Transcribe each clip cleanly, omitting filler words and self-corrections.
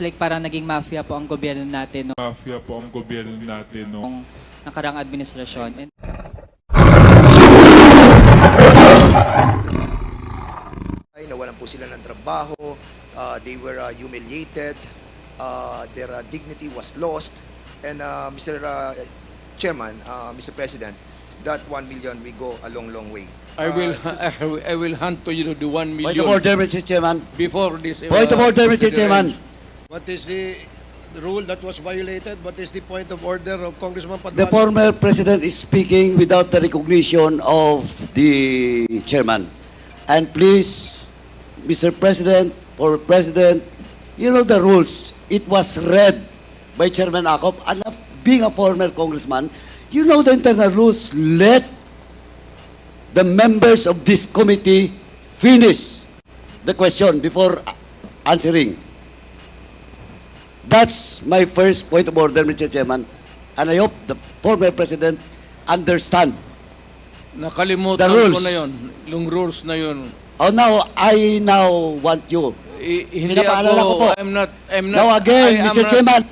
Like parang naging mafia po ang gobyerno natin Mafia po ang gobyerno natin nung nakarang administrasyon. And ay nawalan po sila ng trabaho, they were humiliated, their dignity was lost, and Mr. Chairman, Mr. President, that 1 million we go a long, long way. I will hand to you the 1 million. Point of order, Mr. Chairman. Before this. Point of order, Mr. Chairman. What is the rule that was violated? What is the point of order of Congressman Paduano? The former president is speaking without the recognition of the chairman. And please, Mr. President, former president, you know the rules. It was read by Chairman Acop. And being a former congressman, you know the internal rules. Let the members of this committee finish the question before answering. That's my first point of order, Mr. Chairman. And I hope the former president understand Nakalimutan the rules. ko na yun. Yung rules na yun. Oh, now, I now want you. Hindi Pinapaalala ko po. I'm not. Now again, Mr. Chairman.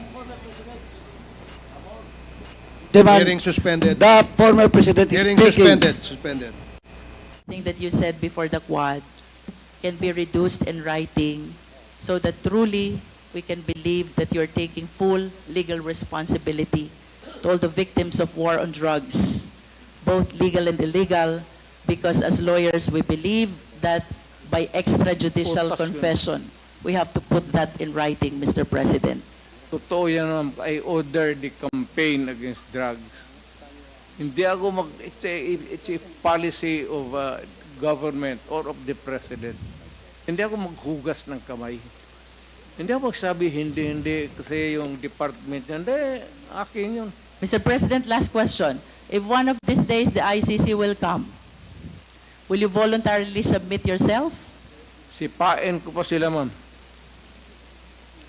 Chairman, Hearing suspended. the former president is Hearing speaking. suspended. Thing that you said before the Quad can be reduced in writing so that truly we can believe that you're taking full legal responsibility to all the victims of war on drugs, both legal and illegal, because as lawyers we believe that by extrajudicial confession, we have to put that in writing, Mr. President. Totoo yan naman. I order the campaign against drugs. Hindi ako it's a policy of government or of the president. Hindi ako maghugas ng kamay. Hindi ako magsabi hindi kasi yung department yan. Hindi, akin yun. Mr. President, last question. If one of these days the ICC will come, will you voluntarily submit yourself? Sipain ko pa sila, ma'am.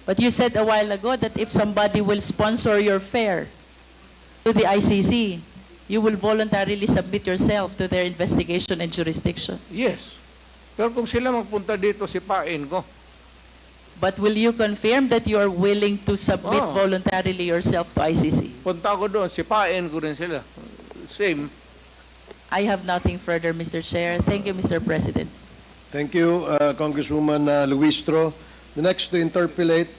But you said a while ago that if somebody will sponsor your fare to the ICC, you will voluntarily submit yourself to their investigation and jurisdiction. Yes. Pero kung sila magpunta dito, sipain ko. But will you confirm that you are willing to submit Oh. voluntarily yourself to ICC? Punta ko doon, sipain ko rin sila. Same. I have nothing further, Mr. Chair. Thank you, Mr. President. Thank you, Congresswoman Luistro. The next to interpolate.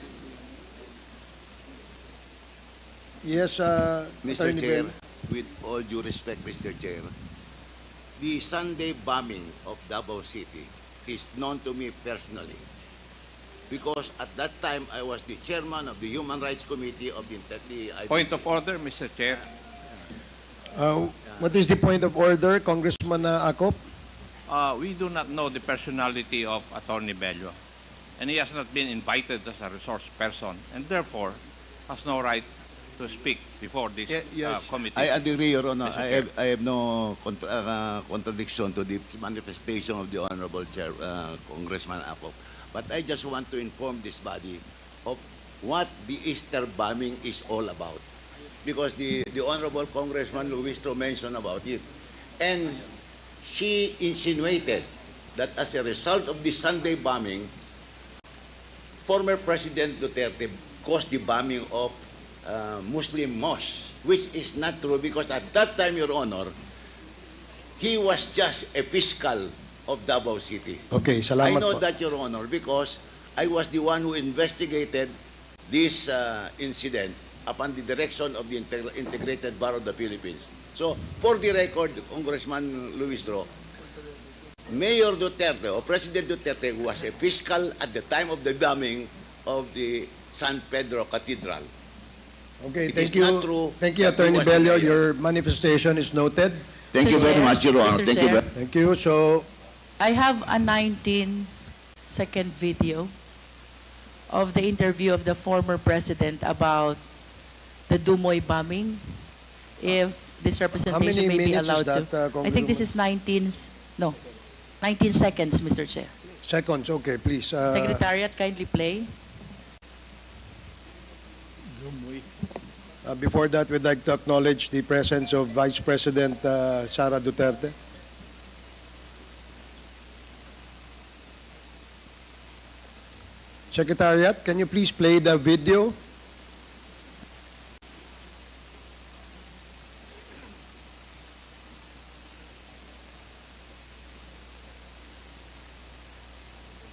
Yes, Mr. Attorney Chair, Bell. with all due respect, Mr. Chair, the Sunday bombing of Davao City is known to me personally because at that time I was the chairman of the Human Rights Committee of the Point of order, Mr. Chair. What is the point of order, Congressman Acop? We do not know the personality of Attorney Bello, and he has not been invited as a resource person, and therefore has no right to speak before this committee. I agree, Your Honor. Mr. Chair. I have no contradiction to the manifestation of the Honorable Chair, Congressman Acop. But I just want to inform this body of what the Easter bombing is all about. Because the Honorable Congressman Luistro mentioned about it. And she insinuated that as a result of the Sunday bombing, former President Duterte caused the bombing of Muslim mosques, which is not true because at that time, Your Honor, he was just a fiscal of Davao City. Okay, I salamat know po. that, Your Honor, because I was the one who investigated this incident upon the direction of the Integrated Bar of the Philippines. So, for the record, Congressman Luistro, Mayor Duterte or President Duterte was a fiscal at the time of the bombing of the San Pedro Cathedral. Okay, It thank is you. not true Thank you, that he Attorney was the Bello. mayor. Your manifestation is noted. Thank you Mr. very Chair, much, Your Honor. Mr. Thank you. Chair. Thank you. So, I have a 19-second video of the interview of the former president about the Dumoy bombing. If this representation may be minutes is allowed that, to. I think this is 19 seconds, Mr. Chair. seconds. Okay, please. Secretariat, kindly play. Before that, we'd like to acknowledge the presence of Vice President Sara Duterte. Secretariat, can you please play the video?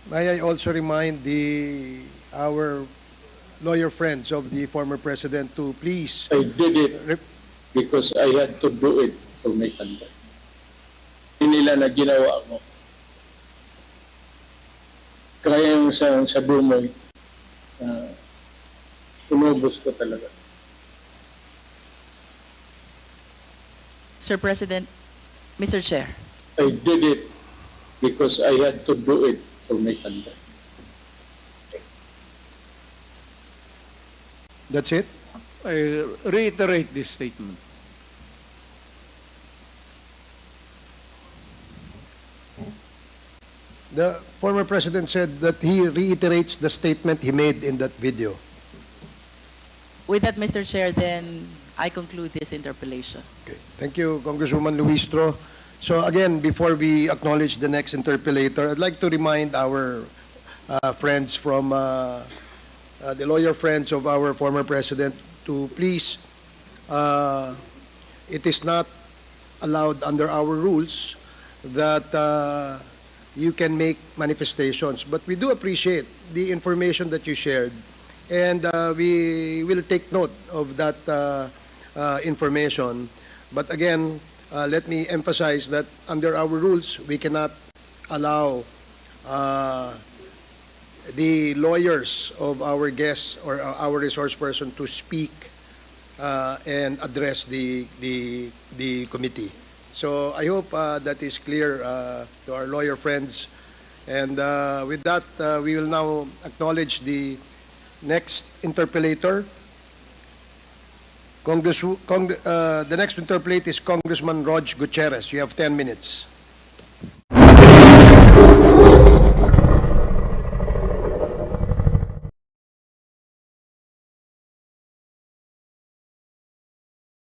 May I also remind our lawyer friends of the former president to please... I did it because I had to do it for my country. Hindi nila na ginawa mo. Kaya yung sa bumoy, inubos ko talaga. Sir President, Mr. Chair. I did it because I had to do it for my country. That's it? I reiterate this statement. The former president said that he reiterates the statement he made in that video. With that, Mr. Chair, then I conclude this interpellation. Okay. Thank you, Congresswoman Luistro. So again, before we acknowledge the next interpellator, I'd like to remind our friends from the lawyer friends of our former president to please, it is not allowed under our rules that you can make manifestations. But we do appreciate the information that you shared, and we will take note of that information. But again, let me emphasize that under our rules, we cannot allow the lawyers of our guests or our resource person to speak and address the committee. So I hope that is clear to our lawyer friends. And with that, we will now acknowledge the next interpellator. The next interpellate is Congressman Rog Gutierrez. You have 10 minutes.